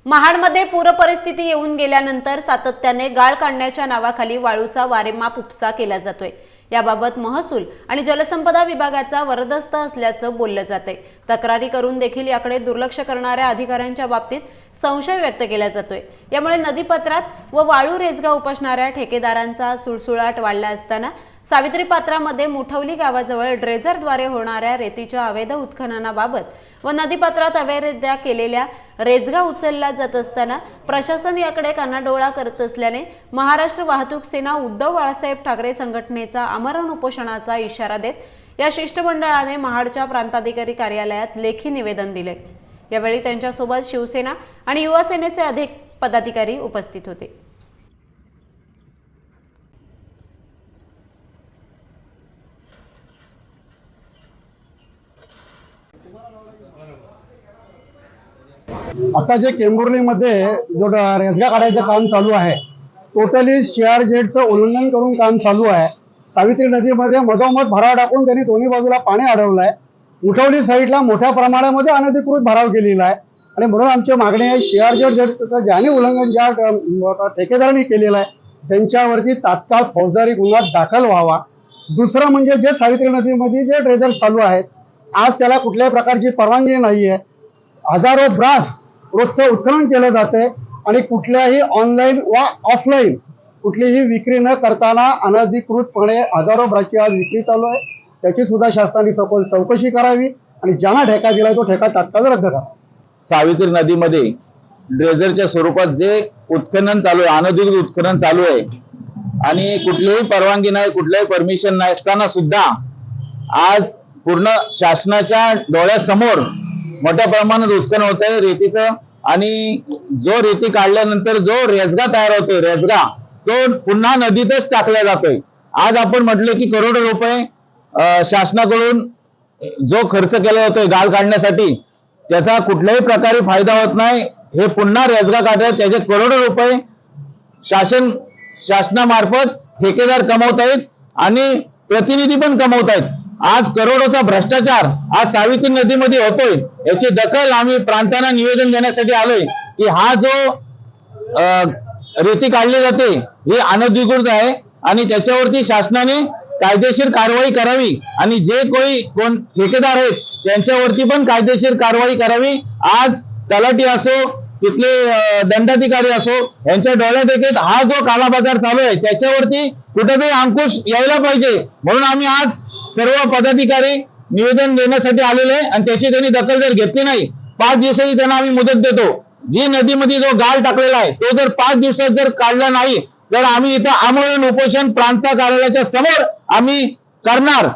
महाडमध्ये पूरपरिस्थिती येऊन गेल्यानंतर सातत्याने गाळ काढण्याच्या नावाखाली वाळूचा वारेमाप उपसा केला जातोय। याबाबत महसूल आणि जलसंपदा विभागाचा वरदस्त असल्याचं बोललं जातंय। तक्रारी करून देखील याकडे दुर्लक्ष करणाऱ्या अधिकाऱ्यांच्या बाबतीत संशय व्यक्त केला जातोय। यामुळे नदीपात्रात व वाळू रेचगा उपसणाऱ्या ठेकेदारांचा सुळसुळाट वाढला असताना सावित्री पात्रामध्ये मुठवली गावाजवळ ड्रेजरद्वारे होणाऱ्या रेतीच्या अवैध उत्खननाबाबत व नदीपात्रात अवैधरित्या केलेल्या रेचगा उचलला जात असताना प्रशासन याकडे कानाडोळा करत असल्याने महाराष्ट्र वाहतूक सेना उद्धव बाळासाहेब ठाकरे संघटनेचा आमरण उपोषणाचा इशारा देत या शिष्टमंडळाने महाडच्या प्रांताधिकारी कार्यालयात लेखी निवेदन दिले। यावेळी त्यांच्यासोबत शिवसेना आणि युवा सेनेचे अधिक पदाधिकारी उपस्थित होते। आता जे केंबुर्लीमध्ये जो रेसगा काढायचं काम चालू आहे, टोटली CRZ उल्लंघन करून काम चालू आहे। सावित्री नदीमध्ये मधोमध भराव टाकून त्यांनी दोन्ही बाजूला पाणी अडवलं आहे। मुठवली साईडला मोठ्या प्रमाणामध्ये अनधिकृत भराव केलेला आहे आणि म्हणून आमची मागणी आहे CRZ ज्याने उल्लंघन ज्या ठेकेदारांनी केलेलं आहे त्यांच्यावरती तात्काळ फौजदारी गुन्हा दाखल व्हावा। दुसरं म्हणजे जे सावित्री नदीमध्ये जे ड्रेजर चालू आहेत, आज त्याला कुठल्याही प्रकारची परवानगी नाही आहे। हजारो ब्रास रोजचं उत्खनन केलं जाते आणि कुठल्याही ऑनलाईन वा ऑफलाईन कुठलीही विक्री न करताना अनधिकृतपणे हजारो ब्रासची आज विक्री चालू आहे। त्याची सुद्धा शासनाने सखोल चौकशी करावी आणि ज्यांना ठेका दिलाय तो ठेका तात्काळ रद्द करा। सावित्री नदीमध्ये ड्रेजरच्या स्वरूपात जे उत्खनन चालू आहे, अनधिकृत उत्खनन चालू आहे आणि कुठलीही परवानगी नाही, कुठल्याही परमिशन नाही असताना सुद्धा आज पूर्ण शासनाच्या डोळ्यासमोर मोठ्या प्रमाणात उत्खनन होत आहे रेतीचं आणि जो रेती काढल्यानंतर जो रेचगा तयार होतोय, रेचगा तो पुन्हा नदीतच टाकला जातोय। आज आपण म्हटले की करोडो रुपये शासनाकडून जो खर्च केला होतोय गाळ काढण्यासाठी त्याचा कुठल्याही प्रकारे फायदा होत नाही। हे पुन्हा रेचगा काढतात, त्याचे करोडो रुपये शासनामार्फत ठेकेदार कमवत आहेत आणि प्रतिनिधी पण कमवत आहेत। आज करोडोचा भ्रष्टाचार आज सावित्री नदीमध्ये होतोय, याची दखल आम्ही प्रांतांना निवेदन देण्यासाठी आलोय की हा जो रेती काढली जाते ही अनधिकृत आहे आणि त्याच्यावरती शासनाने कायदेशीर कारवाई करावी आणि जे कोण ठेकेदार आहेत त्यांच्यावरती पण कायदेशीर कारवाई करावी। आज तलाठी असो, तिथले दंडाधिकारी असो, यांच्या डोळ्यात देखील हा जो कालाबाजार चालू आहे त्याच्यावरती कुठेतरी अंकुश यायला पाहिजे। म्हणून आम्ही आज सर्व पदाधिकारी निवेदन देण्यासाठी आलेले आहे आणि त्याची त्यांनी दखल जर घेतली नाही, 5 दिवसाची त्यांना आम्ही मुदत देतो। जी नदीमध्ये जो गाळ टाकलेला आहे तो जर 5 दिवसात जर काढला नाही तर आम्ही इथं आमरण उपोषण प्रांत कार्यालयाच्या समोर आम्ही करणार।